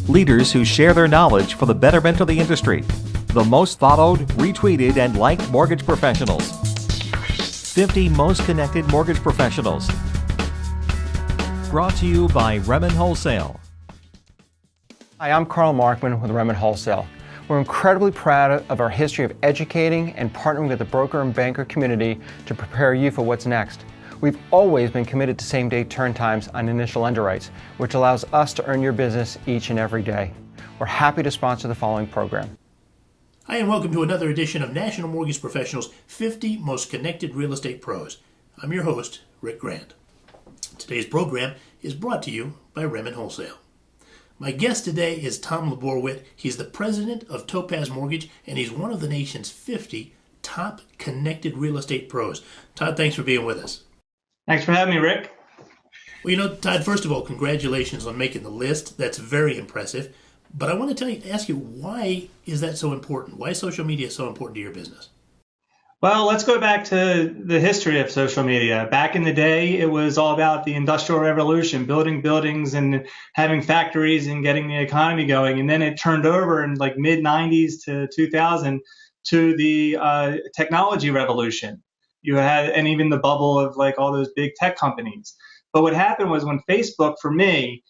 Leaders who share their knowledge for the betterment of the industry. The most followed, retweeted, and liked mortgage professionals. 50 most connected mortgage professionals. Brought to you by Remen Wholesale. Hi, I'm Carl Markman with Remen Wholesale. We're incredibly proud of our history of educating and partnering with the broker and banker community to prepare you for what's next. We've always been committed to same-day turn times on initial underwrites, which allows us to earn your business each and every day. We're happy to sponsor the following program. Hi, and welcome to another edition of National Mortgage Professionals' 50 Most Connected Real Estate Pros. I'm your host, Rick Grant. Today's program is brought to you by Remen Wholesale. My guest today is Todd LaBorwit. He's the president of Topaz Mortgage, and he's one of the nation's 50 top connected real estate pros. Todd, thanks for being with us. Thanks for having me, Rick. Well, Todd, first of all, congratulations on making the list. That's very impressive. But I want to ask you, why is that so important? Why is social media so important to your business? Well, let's go back to the history of social media. Back in the day, it was all about the Industrial Revolution, building buildings and having factories and getting the economy going. And then it turned over in like mid-90s to 2000 to the technology revolution. You had, and even the bubble of like all those big tech companies. But what happened was when Facebook, for me,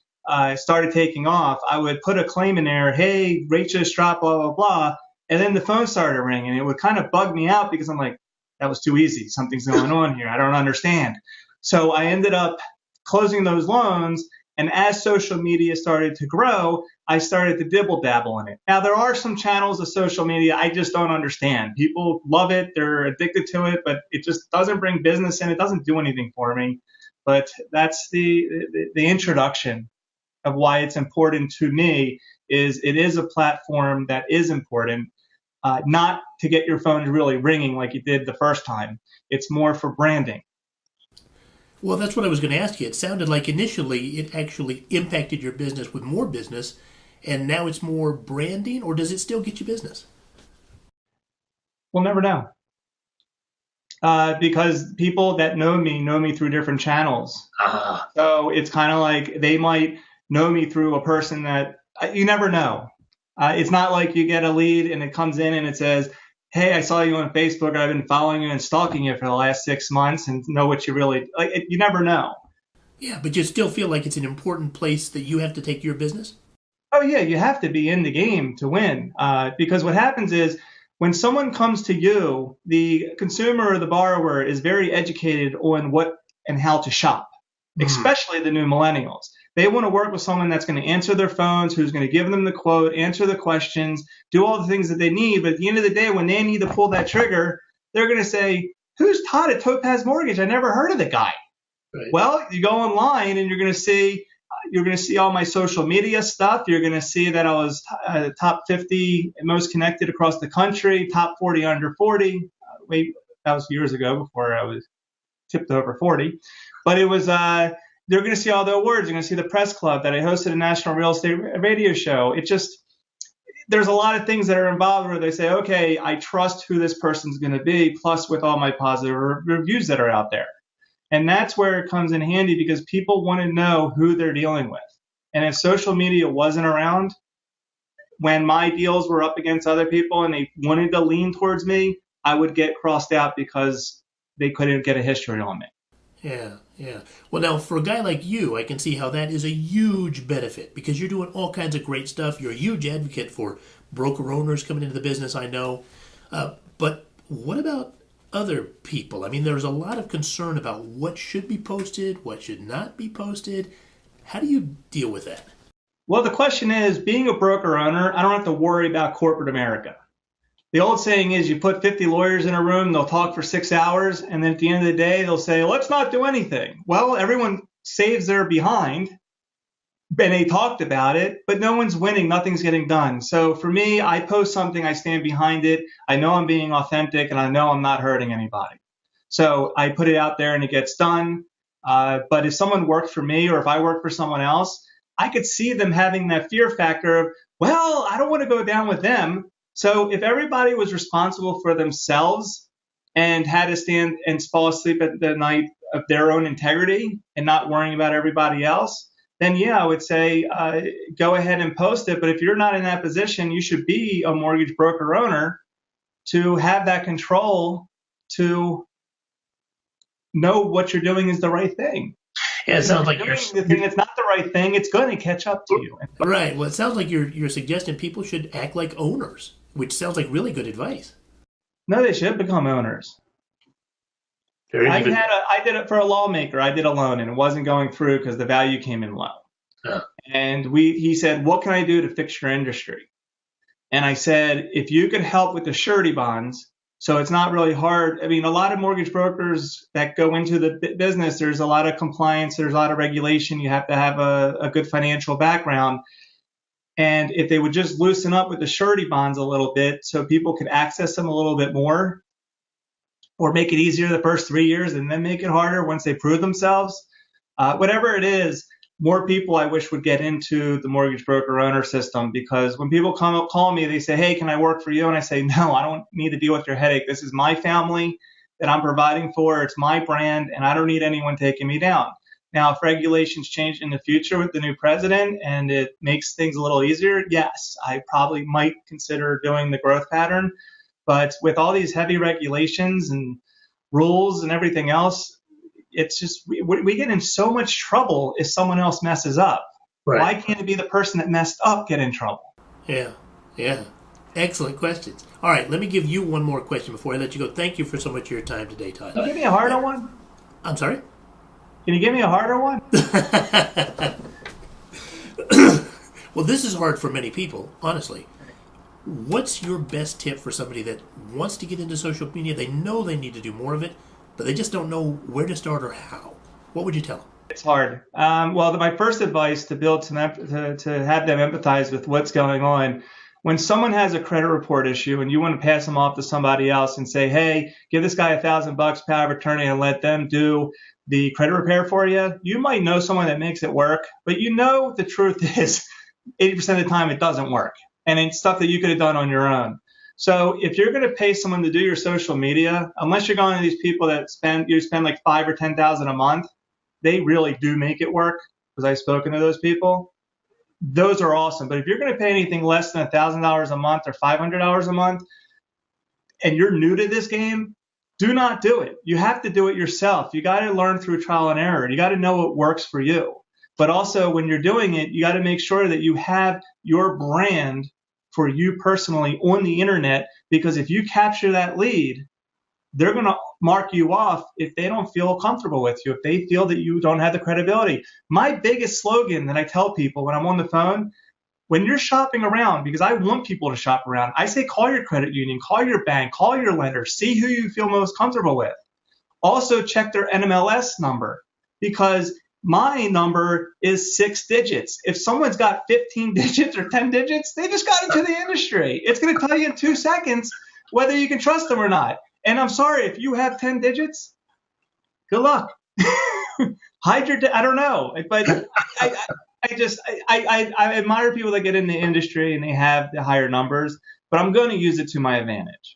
started taking off, I would put a claim in there, hey, rate just dropped, blah, blah, blah. And then the phone started ringing. It would kind of bug me out because I'm like, that was too easy. Something's going on here. I don't understand. So I ended up closing those loans. And as social media started to grow, I started to dibble dabble in it. Now, there are some channels of social media I just don't understand. People love it. They're addicted to it, but it just doesn't bring business in. It doesn't do anything for me. But that's the introduction of why it's important to me. Is it is a platform that is important. Not to get your phone really ringing like you did the first time. It's more for branding. Well, that's what I was going to ask you. It sounded like initially it actually impacted your business with more business, and now it's more branding, or does it still get you business? We'll never know. Because people that know me through different channels. So it's kind of like they might know me through a person that you never know. It's not like you get a lead and it comes in and it says, hey, I saw you on Facebook. I've been following you and stalking you for the last 6 months and know what you really like. You never know. Yeah, but you still feel like it's an important place that you have to take your business? Oh, yeah, you have to be in the game to win. Because what happens is when someone comes to you, the consumer or the borrower is very educated on what and how to shop, especially the new millennials. They want to work with someone that's going to answer their phones, who's going to give them the quote, answer the questions, do all the things that they need. But at the end of the day, when they need to pull that trigger, they're going to say, who's Todd at Topaz Mortgage? I never heard of the guy. Right. Well, you go online and you're going to see all my social media stuff. You're going to see that I was top 50 most connected across the country, top 40 under 40. Wait, that was years ago before I was tipped over 40. But it was they're going to see all the awards. You're going to see the press club that I hosted a national real estate radio show. There's a lot of things that are involved where they say, okay, I trust who this person's going to be, plus with all my positive reviews that are out there. And that's where it comes in handy because people want to know who they're dealing with. And if social media wasn't around, when my deals were up against other people and they wanted to lean towards me, I would get crossed out because they couldn't get a history on me. Yeah. Well, now, for a guy like you, I can see how that is a huge benefit because you're doing all kinds of great stuff. You're a huge advocate for broker owners coming into the business, I know. But what about other people? I mean, there's a lot of concern about what should be posted, what should not be posted. How do you deal with that? Well, the question is, being a broker owner, I don't have to worry about corporate America. The old saying is you put 50 lawyers in a room, they'll talk for 6 hours, and then at the end of the day, they'll say, let's not do anything. Well, everyone saves their behind, and they talked about it, but no one's winning, nothing's getting done. So for me, I post something, I stand behind it, I know I'm being authentic, and I know I'm not hurting anybody. So I put it out there and it gets done. But if someone worked for me or if I work for someone else, I could see them having that fear factor of, well, I don't want to go down with them. So if everybody was responsible for themselves and had to stand and fall asleep at the night of their own integrity and not worrying about everybody else, then yeah, I would say go ahead and post it. But if you're not in that position, you should be a mortgage broker owner to have that control to know what you're doing is the right thing. Yeah, it sounds like doing the thing that's not the right thing, it's going to catch up to you. Right. Well, it sounds like you're suggesting people should act like owners, which sounds like really good advice. No, they should become owners. I did it for a lawmaker. I did a loan and it wasn't going through because the value came in low. Yeah. And he said, "What can I do to fix your industry?" And I said, "If you could help with the surety bonds, so it's not really hard." I mean, a lot of mortgage brokers that go into the business, there's a lot of compliance, there's a lot of regulation. You have to have a good financial background. And if they would just loosen up with the surety bonds a little bit so people could access them a little bit more, or make it easier the first 3 years and then make it harder once they prove themselves, whatever it is, more people I wish would get into the mortgage broker owner system, because when people call me, they say, "Hey, can I work for you?" And I say, "No, I don't need to deal with your headache. This is my family that I'm providing for. It's my brand, and I don't need anyone taking me down." Now, if regulations change in the future with the new president and it makes things a little easier, yes, I probably might consider doing the growth pattern. But with all these heavy regulations and rules and everything else, it's just we get in so much trouble if someone else messes up. Right. Why can't it be the person that messed up get in trouble? Yeah. Excellent questions. All right, let me give you one more question before I let you go. Thank you for so much of your time today, Todd. Can you give me a harder one? I'm sorry? Can you give me a harder one? Well, this is hard for many people, honestly. What's your best tip for somebody that wants to get into social media? They know they need to do more of it, but they just don't know where to start or how. What would you tell them? It's hard. Well, my first advice to have them empathize with what's going on. When someone has a credit report issue and you want to pass them off to somebody else and say, "Hey, give this guy $1,000 power of attorney and let them do the credit repair for you," you might know someone that makes it work, but the truth is 80% of the time it doesn't work. And it's stuff that you could have done on your own. So if you're going to pay someone to do your social media, unless you're going to these people that spend like $5,000 or $10,000 a month, they really do make it work, because I've spoken to those people. Those are awesome. But if you're going to pay anything less than $1,000 a month or $500 a month, and you're new to this game, do not do it. You have to do it yourself. You got to learn through trial and error. You got to know what works for you. But also, when you're doing it, you got to make sure that you have your brand for you personally on the internet, because if you capture that lead, they're going to mark you off if they don't feel comfortable with you, if they feel that you don't have the credibility. My biggest slogan that I tell people when I'm on the phone, when you're shopping around, because I want people to shop around, I say call your credit union, call your bank, call your lender, see who you feel most comfortable with. Also check their NMLS number, because my number is 6 digits. If someone's got 15 digits or 10 digits, they just got into the industry. It's going to tell you in 2 seconds whether you can trust them or not. And I'm sorry, if you have 10 digits, good luck. Hide your, I don't know. But I admire people that get in the industry and they have the higher numbers, but I'm going to use it to my advantage.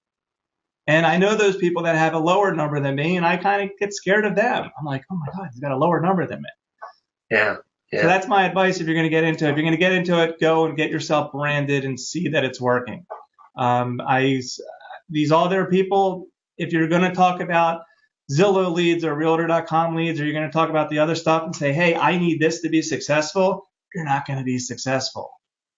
And I know those people that have a lower number than me, and I kind of get scared of them. I'm like, oh my God, he's got a lower number than me. Yeah. So that's my advice if you're going to get into it. If you're going to get into it, go and get yourself branded and see that it's working. These other people, if you're going to talk about Zillow leads or Realtor.com leads, or you're going to talk about the other stuff and say, "Hey, I need this to be successful," you're not going to be successful.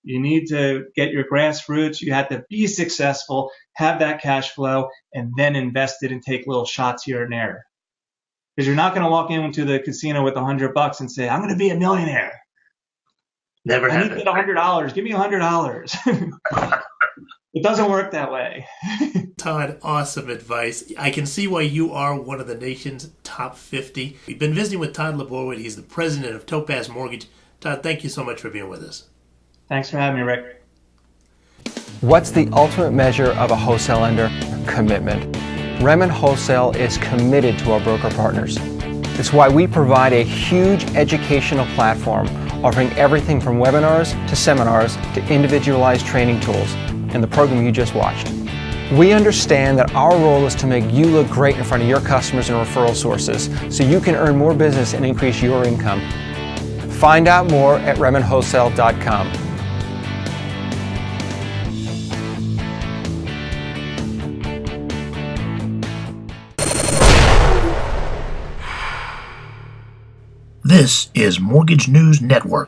You need to get your grassroots. You have to be successful, have that cash flow, and then invest it and take little shots here and there. Because you're not going to walk into the casino with $100 and say, "I'm going to be a millionaire." Never happened. I need to get $100. Give me $100. It doesn't work that way. Todd, awesome advice. I can see why you are one of the nation's top 50. We've been visiting with Todd LaBorwit. He's the president of Topaz Mortgage. Todd, thank you so much for being with us. Thanks for having me, Rick. What's the ultimate measure of a wholesale lender? Commitment. Remmen Wholesale is committed to our broker partners. It's why we provide a huge educational platform offering everything from webinars to seminars to individualized training tools in the program you just watched. We understand that our role is to make you look great in front of your customers and referral sources so you can earn more business and increase your income. Find out more at RemondWholesale.com. This is Mortgage News Network.